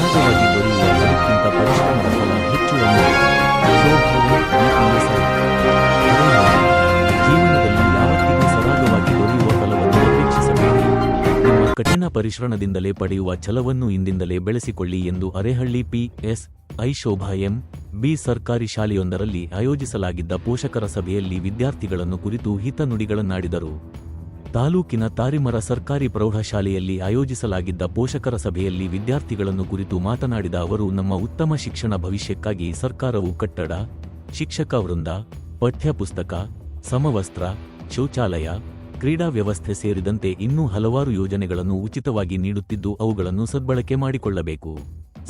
ಸಹಜವಾಗಿ ದೊರೆಯುವ ಫಲಕ್ಕಿಂತ ಪರಿಶ್ರಮದ ಫಲ ಹೆಚ್ಚು ಎಂಬುದು ಜೀವನದಲ್ಲಿ ಯಾವತ್ತಿಗೂ ಸರಾಗವಾಗಿ ದೊರೆಯುವ ಫಲವನ್ನು ಅಪೇಕ್ಷಿಸಬೇಡಿ. ನಿಮ್ಮ ಕಠಿಣ ಪರಿಶ್ರಮದಿಂದಲೇ ಪಡೆಯುವ ಛಲವನ್ನು ಇಂದಿಂದಲೇ ಬೆಳೆಸಿಕೊಳ್ಳಿ ಎಂದು ಅರೇಹಳ್ಳಿ ಪಿ.ಎಸ್.ಐ. ಶೋಭಾ ಎಂ.ಬಿ. ಸರ್ಕಾರಿ ಶಾಲೆಯೊಂದರಲ್ಲಿ ಆಯೋಜಿಸಲಾಗಿದ್ದ ಪೋಷಕರ ಸಭೆಯಲ್ಲಿ ವಿದ್ಯಾರ್ಥಿಗಳನ್ನು ಕುರಿತು ಹಿತನುಡಿಗಳನ್ನಾಡಿದರು. ತಾಲೂಕಿನ ತಾರಿಮರ ಸರ್ಕಾರಿ ಪ್ರೌಢಶಾಲೆಯಲ್ಲಿ ಆಯೋಜಿಸಲಾಗಿದ್ದ ಪೋಷಕರ ಸಭೆಯಲ್ಲಿ ವಿದ್ಯಾರ್ಥಿಗಳನ್ನು ಕುರಿತು ಮಾತನಾಡಿದ ಅವರು, ನಮ್ಮ ಉತ್ತಮ ಶಿಕ್ಷಣ ಭವಿಷ್ಯಕ್ಕಾಗಿ ಸರ್ಕಾರವು ಕಟ್ಟಡ, ಶಿಕ್ಷಕ ವೃಂದ, ಪಠ್ಯಪುಸ್ತಕ, ಸಮವಸ್ತ್ರ, ಶೌಚಾಲಯ, ಕ್ರೀಡಾ ವ್ಯವಸ್ಥೆ ಸೇರಿದಂತೆ ಇನ್ನೂ ಹಲವಾರು ಯೋಜನೆಗಳನ್ನು ಉಚಿತವಾಗಿ ನೀಡುತ್ತಿದ್ದು ಅವುಗಳನ್ನು ಸದ್ಬಳಕೆ ಮಾಡಿಕೊಳ್ಳಬೇಕು.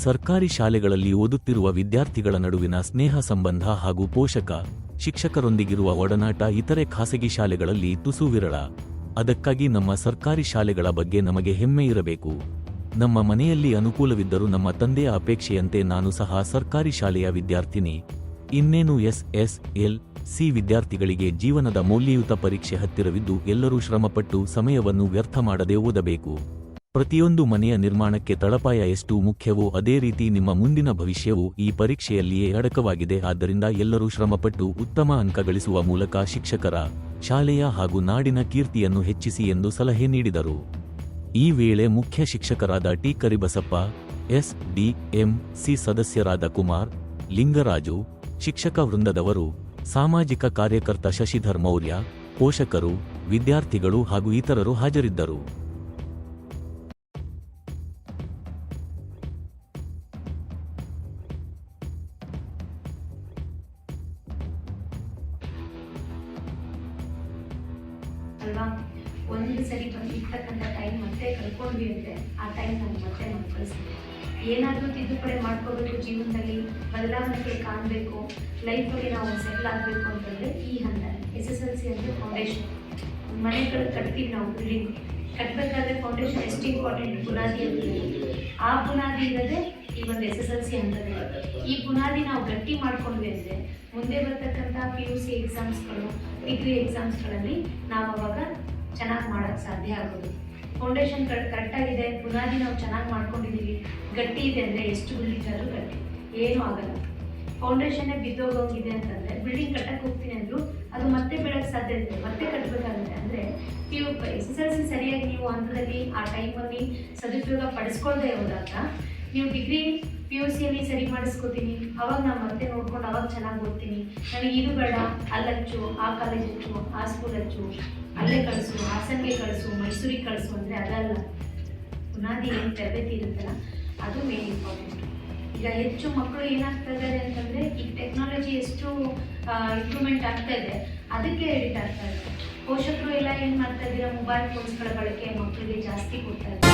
ಸರ್ಕಾರಿ ಶಾಲೆಗಳಲ್ಲಿ ಓದುತ್ತಿರುವ ವಿದ್ಯಾರ್ಥಿಗಳ ನಡುವಿನ ಸ್ನೇಹ ಸಂಬಂಧ ಹಾಗೂ ಪೋಷಕ, ಶಿಕ್ಷಕರೊಂದಿಗಿರುವ ಒಡನಾಟ ಇತರೆ ಖಾಸಗಿ ಶಾಲೆಗಳಲ್ಲಿ ತುಸು ವಿರಳ. ಅದಕ್ಕಾಗಿ ನಮ್ಮ ಸರ್ಕಾರಿ ಶಾಲೆಗಳ ಬಗ್ಗೆ ನಮಗೆ ಹೆಮ್ಮೆ ಇರಬೇಕು. ನಮ್ಮ ಮನೆಯಲ್ಲಿ ಅನುಕೂಲವಿದ್ದರೂ ನಮ್ಮ ತಂದೆಯ ಅಪೇಕ್ಷೆಯಂತೆ ನಾನು ಸಹ ಸರ್ಕಾರಿ ಶಾಲೆಯ ವಿದ್ಯಾರ್ಥಿನಿ. ಇನ್ನೇನು ಎಸ್.ಎಸ್.ಎಲ್.ಸಿ. ವಿದ್ಯಾರ್ಥಿಗಳಿಗೆ ಜೀವನದ ಮೌಲ್ಯಯುತ ಪರೀಕ್ಷೆ ಹತ್ತಿರವಿದ್ದು ಎಲ್ಲರೂ ಶ್ರಮಪಟ್ಟು ಸಮಯವನ್ನು ವ್ಯರ್ಥ ಮಾಡದೆ ಓದಬೇಕು. ಪ್ರತಿಯೊಂದು ಮನೆಯ ನಿರ್ಮಾಣಕ್ಕೆ ತಳಪಾಯ ಎಷ್ಟು ಮುಖ್ಯವೋ ಅದೇ ರೀತಿ ನಿಮ್ಮ ಮುಂದಿನ ಭವಿಷ್ಯವು ಈ ಪರೀಕ್ಷೆಯಲ್ಲಿಯೇ ಅಡಕವಾಗಿದೆ. ಆದ್ದರಿಂದ ಎಲ್ಲರೂ ಶ್ರಮಪಟ್ಟು ಉತ್ತಮ ಅಂಕ ಗಳಿಸುವ ಮೂಲಕ ಶಿಕ್ಷಕರ, ಶಾಲೆಯ ಹಾಗೂ ನಾಡಿನ ಕೀರ್ತಿಯನ್ನು ಹೆಚ್ಚಿಸಿ ಎಂದು ಸಲಹೆ ನೀಡಿದರು. ಈ ವೇಳೆ ಮುಖ್ಯ ಶಿಕ್ಷಕರಾದ ಟಿ. ಕರಿಬಸಪ್ಪ, ಎಸ್.ಡಿ.ಎಂ.ಸಿ. ಸದಸ್ಯರಾದ ಕುಮಾರ್, ಲಿಂಗರಾಜು, ಶಿಕ್ಷಕ ವೃಂದದವರು, ಸಾಮಾಜಿಕ ಕಾರ್ಯಕರ್ತ ಶಶಿಧರ್ ಮೌರ್ಯ, ಪೋಷಕರು, ವಿದ್ಯಾರ್ಥಿಗಳು ಹಾಗೂ ಇತರರು ಹಾಜರಿದ್ದರು. ಅಲ್ವಾ, ಒಂದು ಸರಿ ಬಂದಿರ್ತಕ್ಕಂಥ ಟೈಮ್ ಮತ್ತೆ ಕಳ್ಕೊಂಡ್ವಿ ಅಂದರೆ ಆ ಟೈಮ್ ನಾನು ಮತ್ತೆ ಕಳಿಸ್ತೀನಿ. ಏನಾದರೂ ತಿದ್ದುಪಡಿ ಮಾಡ್ಕೋಬೇಕು, ಜೀವನದಲ್ಲಿ ಬದಲಾವಣೆ ಕಾಣಬೇಕು, ಲೈಫಲ್ಲಿ ನಾವು ಸೆಟ್ಲ್ ಆಗಬೇಕು ಅಂತಂದರೆ ಈ ಹಂತ SSLC ಅಂದರೆ ಫೌಂಡೇಶನ್. ಮನೆಗಳು ಕಟ್ತೀವಿ ನಾವು, ಬಿಲ್ಡಿಂಗ್ ಕಟ್ಟಬೇಕಾದ್ರೆ ಫೌಂಡೇಶನ್ ಎಷ್ಟು ಇಂಪಾರ್ಟೆಂಟ್, ಬುನಾದಿ ಅಂತ. ಆ ಬುನಾದಿ ಇರೋದೇ ಈ ಒಂದು SSLC ಹಂತದಲ್ಲಿ. ಈ ಬುನಾದಿ ನಾವು ಗಟ್ಟಿ ಮಾಡ್ಕೊಂಡ್ವಿ ಅಂದರೆ ಮುಂದೆ ಬರ್ತಕ್ಕಂಥ PUC ಎಕ್ಸಾಮ್ಸ್ಗಳು, ಡಿಗ್ರಿ ಎಕ್ಸಾಮ್ಸ್ಗಳಲ್ಲಿ ನಾವು ಅವಾಗ ಚೆನ್ನಾಗಿ ಮಾಡೋಕ್ಕೆ ಸಾಧ್ಯ ಆಗೋದು. ಫೌಂಡೇಶನ್ ಕರೆಕ್ಟಾಗಿದೆ, ಬುನಾದಿ ನಾವು ಚೆನ್ನಾಗಿ ಮಾಡ್ಕೊಂಡಿದ್ದೀವಿ, ಗಟ್ಟಿ ಇದೆ ಅಂದರೆ ಎಷ್ಟು ಬಿಲ್ಡಿಂಗ್ ಆದರೂ ಗಟ್ಟಿ ಏನೂ ಆಗಲ್ಲ. ಫೌಂಡೇಶನ್ನೇ ಬಿದ್ದೋಗೋಗಿದೆ ಅಂತಂದರೆ ಬಿಲ್ಡಿಂಗ್ ಕಟ್ಟಕ್ಕೆ ಹೋಗ್ತೀನಿ ಅಂದರೂ ಅದು ಮತ್ತೆ ಬೆಳಕ್ಕೆ ಸಾಧ್ಯ ಇದೆ, ಮತ್ತೆ ಕಟ್ಟಬೇಕಾಗುತ್ತೆ. ಅಂದರೆ SSLC ಸರಿಯಾಗಿ ನೀವು ಹಂತದಲ್ಲಿ ಆ ಟೈಮಲ್ಲಿ ಸದುಪಯೋಗ ಪಡಿಸ್ಕೊಳ್ದೇ ಹೋದಾಗ ನೀವು ಡಿಗ್ರಿ PUCಯಲ್ಲಿ ಸರಿ ಮಾಡಿಸ್ಕೋತೀನಿ, ಅವಾಗ ನಾನು ಮತ್ತೆ ನೋಡ್ಕೊಂಡು ಅವಾಗ ಚೆನ್ನಾಗಿ ಓದ್ತೀನಿ, ನನಗೆ ಇದು ಬೇಡ, ಅಲ್ಲಿ ಹಚ್ಚು, ಆ ಕಾಲೇಜ್ ಹಚ್ಚು, ಆ ಸ್ಕೂಲ್ ಹಚ್ಚು, ಅಲ್ಲೇ ಕಳಿಸು, ಹಾಸನ್ಗೆ ಕಳಿಸು, ಮೈಸೂರಿಗೆ ಕಳಿಸು ಅಂದರೆ ಅದಲ್ಲ. ಬುನಾದಿ ಏನು ತರಬೇತಿ ಇರುತ್ತಲ್ಲ ಅದು ಮೇನ್ ಇಂಪಾರ್ಟೆಂಟ್. ಈಗ ಹೆಚ್ಚು ಮಕ್ಕಳು ಏನಾಗ್ತಾ ಇದ್ದಾರೆ ಅಂತಂದರೆ ಈಗ ಟೆಕ್ನಾಲಜಿ ಎಷ್ಟು ಇಂಪ್ರೂವ್ಮೆಂಟ್ ಆಗ್ತಾ ಇದೆ, ಅದಕ್ಕೆ ಎಡಿಟ್ ಆಗ್ತಾ ಇದೆ. ಪೋಷಕರು ಎಲ್ಲ ಏನು ಮಾಡ್ತಾ ಇದ್ದೀರಾ, ಮೊಬೈಲ್ ಫೋನ್ಸ್ಗಳ ಬಳಕೆ ಮಕ್ಕಳಿಗೆ ಜಾಸ್ತಿ ಕೊಡ್ತಾ ಇದ್ದಾರೆ.